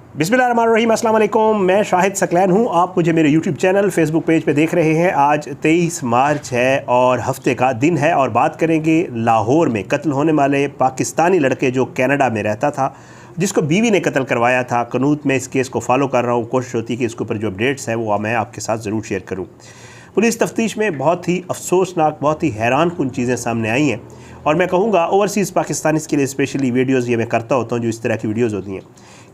बिस्मिल्लाहिर्रहमानिर्रहीम, अस्सलाम वालेकुम। मैं शाहिद सकलैन हूँ। आप मुझे मेरे यूट्यूब चैनल फेसबुक पेज पे देख रहे हैं। आज 23 मार्च है और हफ्ते का दिन है और बात करेंगे लाहौर में कत्ल होने वाले पाकिस्तानी लड़के जो कनाडा में रहता था, जिसको बीवी ने कत्ल करवाया था। कनूत में इस केस को फॉलो कर रहा हूँ। कोशिश होती है कि इसके ऊपर जो अपडेट्स हैं वो मैं आपके साथ ज़रूर शेयर करूँ। पुलिस तफ्तीश में बहुत ही अफसोसनाक, बहुत ही हैरान कुन चीज़ें सामने आई हैं और मैं कहूँगा ओवरसीज़ पाकिस्तानीज़ के लिए स्पेशली वीडियोज़ ये मैं करता होता हूँ जो इस तरह की वीडियोज़ होती हैं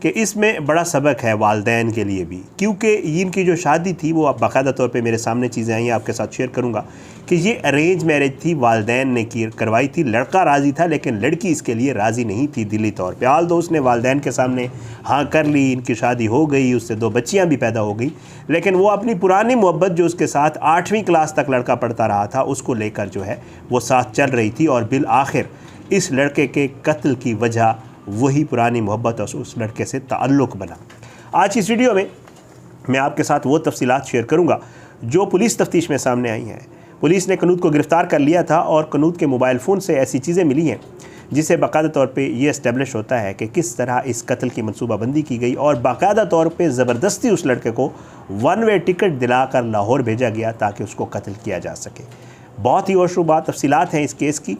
कि इसमें बड़ा सबक है वालदैन के लिए भी, क्योंकि इनकी जो शादी थी वो अब बाकायदा तौर पे मेरे सामने चीज़ें आई हैं, आपके साथ शेयर करूँगा कि ये अरेंज मैरिज थी, वालदैन ने करवाई थी। लड़का राज़ी था लेकिन लड़की इसके लिए राज़ी नहीं थी दिली तौर पे। हाल तो उसने वालदैन के सामने हाँ कर ली, इनकी शादी हो गई, उससे 2 बच्चियाँ भी पैदा हो गई, लेकिन वो अपनी पुरानी मोहब्बत जो उसके साथ 8वीं क्लास तक लड़का पढ़ता रहा था उसको लेकर जो है वो साथ चल रही थी और बिल आखिर इस लड़के के कत्ल की वजह वही पुरानी मोहब्बत और उस लड़के से ताल्लुक़ बना। आज इस वीडियो में मैं आपके साथ वो तफसीलात शेयर करूंगा जो पुलिस तफ्तीश में सामने आई हैं। पुलिस ने कनूत को गिरफ़्तार कर लिया था और कनूत के मोबाइल फ़ोन से ऐसी चीज़ें मिली हैं जिससे बाकायदा तौर पे ये इस्टेब्लिश होता है कि किस तरह इस कत्ल की मनसूबाबंदी की गई और बाकायदा तौर पे ज़बरदस्ती उस लड़के को 1 वे टिकट दिलाकर लाहौर भेजा गया ताकि उसको कत्ल किया जा सके। बहुत ही होशरुबा तफसीलात हैं इस केस की।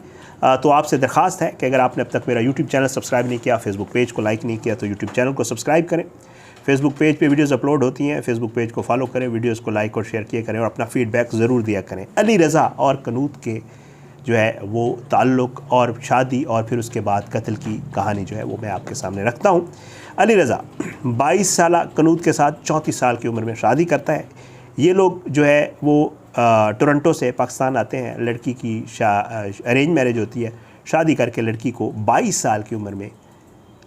तो आपसे दरख्वास्त है कि अगर आपने अब तक मेरा यूट्यूब चैनल सब्सक्राइब नहीं किया, फेसबुक पेज को लाइक नहीं किया तो यूट्यूब चैनल को सब्सक्राइब करें। फेसबुक पेज पे वीडियोस अपलोड होती हैं, फेसबुक पेज को फॉलो करें, वीडियोस को लाइक और शेयर किया करें और अपना फीडबैक ज़रूर दिया करें। अली रज़ा और कनूत के जो है वो ताल्लुक़ और शादी और फिर उसके बाद कत्ल की कहानी जो है वो मैं आपके सामने रखता हूँ। अली रज़ा 22 साल कनूत के साथ 34 साल की उम्र में शादी करता है। ये लोग जो है वो टोरंटो से पाकिस्तान आते हैं। लड़की की अरेंज मैरिज होती है। शादी करके लड़की को 22 साल की उम्र में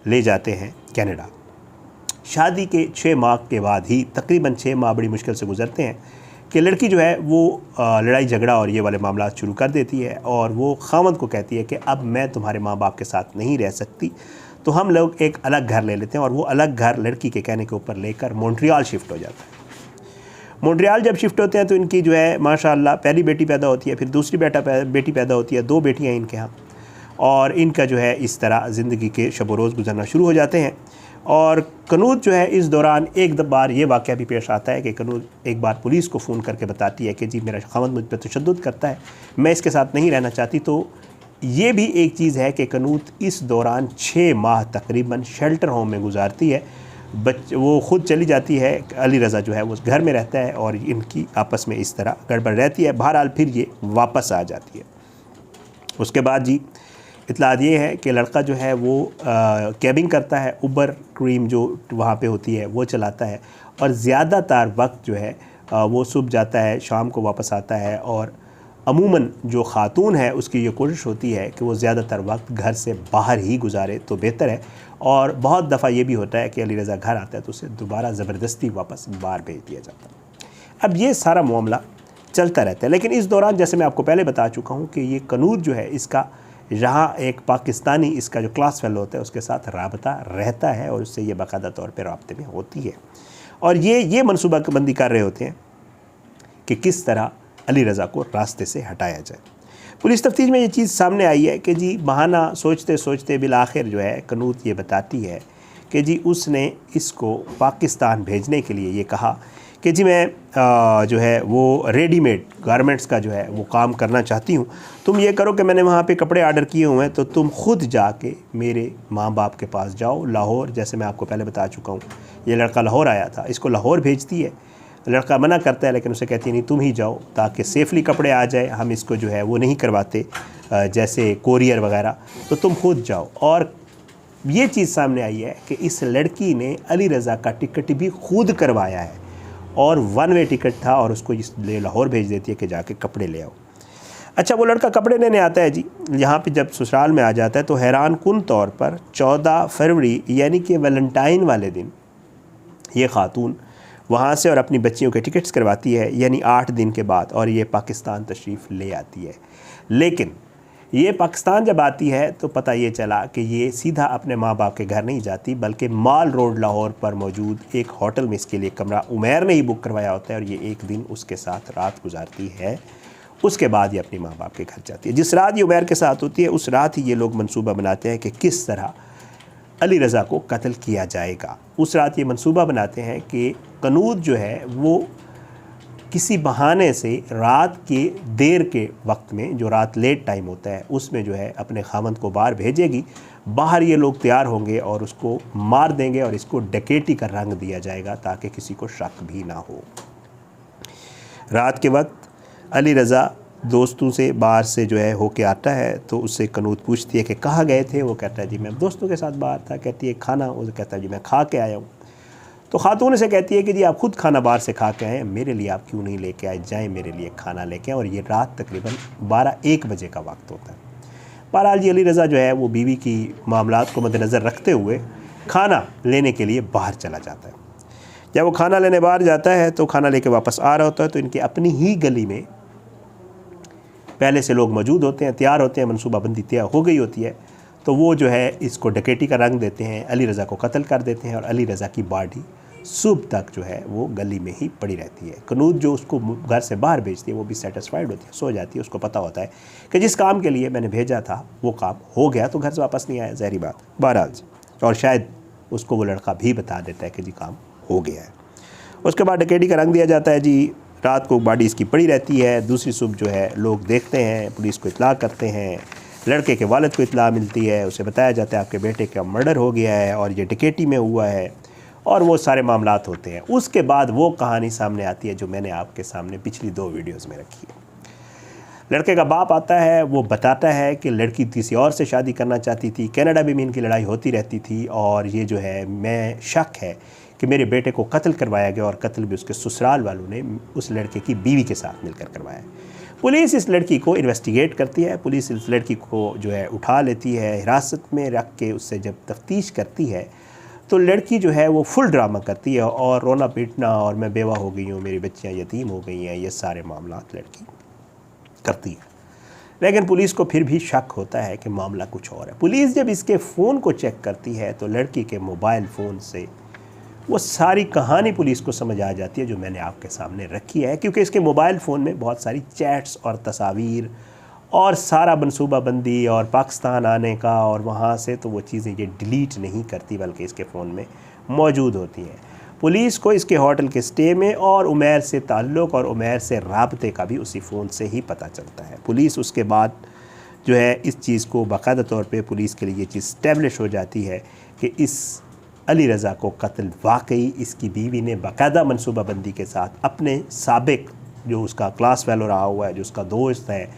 ले जाते हैं कनाडा। शादी के 6 माह के बाद ही, तकरीबन 6 माह बड़ी मुश्किल से गुजरते हैं कि लड़की जो है वो लड़ाई झगड़ा और ये वाले मामला शुरू कर देती है और वो खामद को कहती है कि अब मैं तुम्हारे माँ बाप के साथ नहीं रह सकती, तो हम लोग एक अलग घर ले लेते हैं। और वो अलग घर लड़की के कहने के ऊपर लेकर मॉन्ट्रियल शिफ्ट हो जाता है। मॉन्ट्रियल जब शिफ्ट होते हैं तो इनकी जो है माशाल्लाह पहली बेटी पैदा होती है, फिर दूसरी बेटी पैदा होती है, 2 बेटियाँ इनके यहाँ। और इनका जो है इस तरह ज़िंदगी के शब रोज़ गुजरना शुरू हो जाते हैं। और कनूत जो है इस दौरान एक बार ये वाक़या भी पेश आता है कि कनूत एक बार पुलिस को फ़ोन करके बताती है कि जी मेरा ख़ावंद मुझ पर तशद्दुद करता है, मैं इसके साथ नहीं रहना चाहती। तो ये भी एक चीज़ है कि कनूत इस दौरान 6 माह तकरीबन शेल्टर होम में गुजारती है। वो ख़ुद चली जाती है, अली रज़ा जो है वो घर में रहता है और इनकी आपस में इस तरह गड़बड़ रहती है। बहरहाल फिर ये वापस आ जाती है। उसके बाद जी इत्तलात ये है कि लड़का जो है वो कैबिंग करता है, उबर क्रीम जो वहाँ पे होती है वो चलाता है और ज़्यादातर वक्त जो है वो सुबह जाता है, शाम को वापस आता है। और अमूमन जो ख़ातून है उसकी ये कोशिश होती है कि वो ज़्यादातर वक्त घर से बाहर ही गुजारे तो बेहतर है। और बहुत दफ़ा ये भी होता है कि अली रज़ा घर आता है तो उसे दोबारा ज़बरदस्ती वापस बाहर भेज दिया जाता है। अब ये सारा मामला चलता रहता है, लेकिन इस दौरान जैसे मैं आपको पहले बता चुका हूँ कि ये कनूत जो है इसका यहाँ एक पाकिस्तानी इसका जो क्लास फेलो होता है उसके साथ राबता रहता है और उससे ये बाकायदा तौर पर राब्ते में होती है। और ये मनसूबाबंदी कर रहे होते हैं कि किस तरह अली रज़ा को रास्ते से हटाया जाए। पुलिस तफ्तीश में ये चीज़ सामने आई है कि जी बहाना सोचते सोचते बिल आखिर जो है कनूत ये बताती है कि जी उसने इसको पाकिस्तान भेजने के लिए ये कहा कि जी मैं जो है वो रेडीमेड गारमेंट्स का जो है वो काम करना चाहती हूँ। तुम ये करो कि मैंने वहाँ पे कपड़े आर्डर किए हुए हैं तो तुम ख़ुद जाके मेरे माँ बाप के पास जाओ लाहौर। जैसे मैं आपको पहले बता चुका हूँ ये लड़का लाहौर आया था, इसको लाहौर भेजती है। लड़का मना करता है लेकिन उसे कहती है नहीं तुम ही जाओ ताकि सेफली कपड़े आ जाए, हम इसको जो है वो नहीं करवाते जैसे कोरियर वगैरह, तो तुम खुद जाओ। और ये चीज़ सामने आई है कि इस लड़की ने अली रज़ा का टिकट भी खुद करवाया है और 1 वे टिकट था और उसको इसलिए लाहौर भेज देती है कि जाके कपड़े ले आओ। अच्छा, वो लड़का कपड़े लेने आता है जी, यहाँ पे जब ससुराल में आ जाता है तो हैरान कुन तौर पर 14 फरवरी यानी कि वैलेंटाइन वाले दिन ये ख़ातून वहाँ से और अपनी बच्चियों के टिकट्स करवाती है, यानी 8 दिन के बाद, और ये पाकिस्तान तशरीफ़ ले आती है। लेकिन ये पाकिस्तान जब आती है तो पता ये चला कि ये सीधा अपने माँ बाप के घर नहीं जाती बल्कि माल रोड लाहौर पर मौजूद एक होटल में इसके लिए कमरा उमैर ने ही बुक करवाया होता है और ये एक दिन उसके साथ रात गुजारती है। उसके बाद ये अपनी माँ बाप के घर जाती है। जिस रात ये उमैर के साथ होती है उस रात ही ये लोग मंसूबा बनाते हैं कि किस तरह अली रज़ा को कत्ल किया जाएगा। उस रात ये मंसूबा बनाते हैं कि कनूद जो है वो किसी बहाने से रात के देर के वक्त में, जो रात लेट टाइम होता है, उसमें जो है अपने खामंद को बाहर भेजेगी। बाहर ये लोग तैयार होंगे और उसको मार देंगे और इसको डकैती का रंग दिया जाएगा ताकि किसी को शक भी ना हो। रात के वक्त अली रज़ा दोस्तों से बाहर से जो है होके आता है, तो उससे कनूद पूछती है कि कहाँ गए थे। वो कहता है जी मैं दोस्तों के साथ बाहर था। कहती है खाना? वो कहता है जी मैं खा के आया हूँ। तो खातून से कहती है कि जी आप खुद खाना बाहर से खा के आए, मेरे लिए आप क्यों नहीं लेके आए, जाएँ मेरे लिए खाना लेके आए। और ये रात तकरीबन 12-1 बजे का वक्त होता है। बहरहाल जी अली रज़ा जो है वो बीवी की मामलात को मद्देनज़र रखते हुए खाना लेने के लिए बाहर चला जाता है। जब वो खाना लेने बाहर जाता है तो खाना लेके वापस आ रहा होता है, तो इनकी अपनी ही गली में पहले से लोग मौजूद होते हैं, तैयार होते हैं, मनसूबाबंदी तैयार हो गई होती है। तो वो जो है इसको डकैती का रंग देते हैं, अली रज़ा को कत्ल कर देते हैं और अली रज़ा की बॉडी सुबह तक जो है वो गली में ही पड़ी रहती है। कनूद जो उसको घर से बाहर भेजती है वो भी सेटिस्फाइड होती है, सो जाती है। उसको पता होता है कि जिस काम के लिए मैंने भेजा था वो काम हो गया, तो घर से वापस नहीं आया, ज़ाहिरी बात। बहरहाल और शायद उसको वो लड़का भी बता देता है कि जी काम हो गया है। उसके बाद डकैती का रंग दिया जाता है जी। रात को बॉडी इसकी पड़ी रहती है। दूसरी सुबह जो है लोग देखते हैं, पुलिस को इत्तला करते हैं, लड़के के वालिद को इत्तला मिलती है, उसे बताया जाता है आपके बेटे का मर्डर हो गया है और ये डकैती में हुआ है, और वो सारे मामलात होते हैं। उसके बाद वो कहानी सामने आती है जो मैंने आपके सामने पिछली 2 वीडियोज़ में रखी है। लड़के का बाप आता है, वो बताता है कि लड़की किसी और से शादी करना चाहती थी, कनाडा में इनकी लड़ाई होती रहती थी, और ये जो है मैं शक है कि मेरे बेटे को कत्ल करवाया गया और कत्ल भी उसके ससुराल वालों ने उस लड़के की बीवी के साथ मिलकर करवाया। पुलिस इस लड़की को इन्वेस्टिगेट करती है। पुलिस इस लड़की को जो है उठा लेती है, हिरासत में रख के उससे जब तफ्तीश करती है तो लड़की जो है वो फुल ड्रामा करती है और रोना पीटना और मैं बेवा हो गई हूँ, मेरी बच्चियाँ यतीम हो गई हैं, ये सारे मामलात लड़की करती है। लेकिन पुलिस को फिर भी शक होता है कि मामला कुछ और है। पुलिस जब इसके फ़ोन को चेक करती है तो लड़की के मोबाइल फ़ोन से वो सारी कहानी पुलिस को समझ आ जाती है जो मैंने आपके सामने रखी है, क्योंकि इसके मोबाइल फ़ोन में बहुत सारी चैट्स और तस्वीर और सारा मनसूबाबंदी और पाकिस्तान आने का और वहाँ से, तो वो चीज़ें ये डिलीट नहीं करती बल्कि इसके फ़ोन में मौजूद होती हैं। पुलिस को इसके होटल के स्टे में और उमैर से ताल्लुक़ और उमैर से राबते का भी उसी फ़ोन से ही पता चलता है। पुलिस उसके बाद जो है इस चीज़ को बाकायदा तौर पे पुलिस के लिए ये चीज़ इस्टेब्लिश हो जाती है कि इस अली रज़ा को कत्ल वाकई इसकी बीवी ने बाकायदा मनसूबाबंदी के साथ अपने साबिक जो उसका क्लास फेलो रहा हुआ है, जो उसका दोस्त है,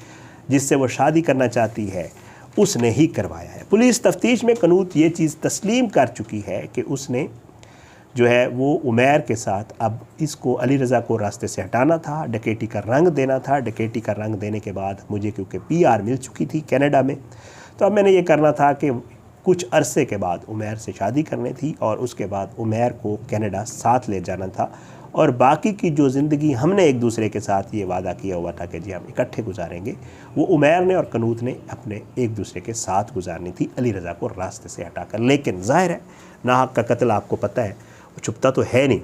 जिससे वो शादी करना चाहती है, उसने ही करवाया है। पुलिस तफ्तीश में कनूद ये चीज़ तस्लीम कर चुकी है कि उसने जो है वो उमैर के साथ अब इसको अली रज़ा को रास्ते से हटाना था, डकैती का रंग देना था। डकैती का रंग देने के बाद मुझे क्योंकि PR मिल चुकी थी कनाडा में, तो अब मैंने ये करना था कि कुछ अरसे के बाद उमैर से शादी करनी थी और उसके बाद उमैर को कनाडा साथ ले जाना था, और बाकी की जो ज़िंदगी हमने एक दूसरे के साथ ये वादा किया हुआ था कि जी हम इकट्ठे गुजारेंगे, वो उमैर ने और कनूद ने अपने एक दूसरे के साथ गुजारनी थी अली रज़ा को रास्ते से हटाकर। लेकिन ज़ाहिर है नाहक का कत्ल आपको पता है वो छुपता तो है नहीं,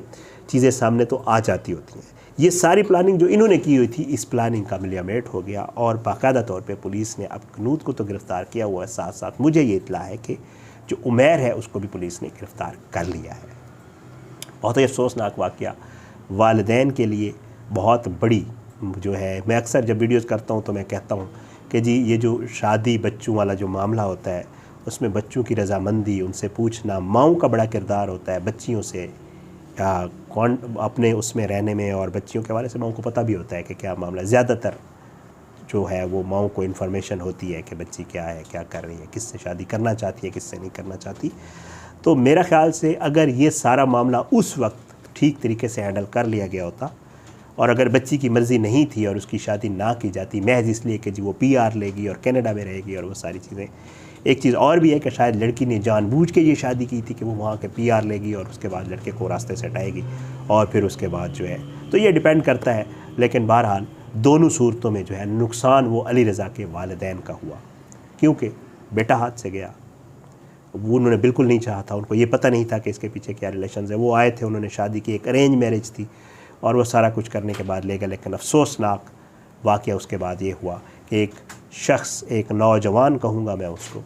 चीज़ें सामने तो आ जाती होती हैं। ये सारी प्लानिंग जो इन्होंने की हुई थी, इस प्लानिंग का मिलियामेट हो गया और बाकायदा तौर पे पुलिस ने अब कनूद को तो गिरफ़्तार किया हुआ है, साथ साथ मुझे ये इत्तला है कि जो उमैर है उसको भी पुलिस ने गिरफ़्तार कर लिया है। बहुत ही अफसोसनाक वाक़या वालिदैन के लिए, बहुत बड़ी जो है। मैं अक्सर जब वीडियोज़ करता हूँ तो मैं कहता हूँ कि जी ये जो शादी बच्चों वाला जो मामला होता है उसमें बच्चों की रजामंदी, उनसे पूछना, माँओं का बड़ा किरदार होता है बच्चियों से कौन अपने उसमें रहने में, और बच्चियों के हवाले से माँओं को पता भी होता है कि क्या मामला। ज़्यादातर जो है वो माँओं को इन्फॉर्मेशन होती है कि बच्ची क्या है, क्या कर रही है, किससे शादी करना चाहती है, किससे नहीं करना चाहती। तो मेरा ख़्याल से अगर ये सारा मामला उस वक्त ठीक तरीके से हैंडल कर लिया गया होता, और अगर बच्ची की मर्ज़ी नहीं थी और उसकी शादी ना की जाती महज इसलिए कि जी वो PR लेगी और कनाडा में रहेगी और वो सारी चीज़ें। एक चीज़ और भी है कि शायद लड़की ने जानबूझ के ये शादी की थी कि वो वहाँ के PR लेगी और उसके बाद लड़के को रास्ते से हटाएगी और फिर उसके बाद जो है, तो ये डिपेंड करता है। लेकिन बहरहाल दोनों सूरतों में जो है नुकसान वो अली रज़ा के वालिदैन का हुआ, क्योंकि बेटा हाथ से गया। वो उन्होंने बिल्कुल नहीं चाहा था, उनको ये पता नहीं था कि इसके पीछे क्या रिलेशंस है। वो आए थे, उन्होंने शादी की, एक अरेंज मैरिज थी और वो सारा कुछ करने के बाद ले गए। लेकिन अफसोसनाक वाक़या उसके बाद ये हुआ कि एक शख्स, एक नौजवान कहूँगा मैं उसको,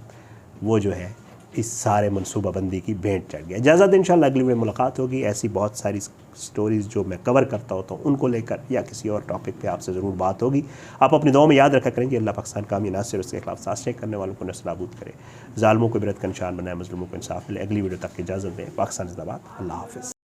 वो जो है इस सारे मनसूबाबंदी की भेंट चढ़ गया। इजाज़त, इंशाल्लाह अगली वीडियो में मुलाकात होगी। ऐसी बहुत सारी स्टोरीज़ जो मैं कवर करता होता हूँ उनको लेकर या किसी और टॉपिक पे आपसे ज़रूर बात होगी। आप अपनी दुआ में याद रखा करेंगे, अल्लाह पाकिस्तान कामी नासिर उसके खिलाफ साजिशें करने वालों को नस्ल नाबूद करे, ज़ालिमों को इबरत का निशान बनाए, मज़लूमों को इंसाफ मिले। अगली वीडियो तक की इजाज़त दें। पाकिस्तान जिंदाबाद। अल्लाह हाफ़िज़।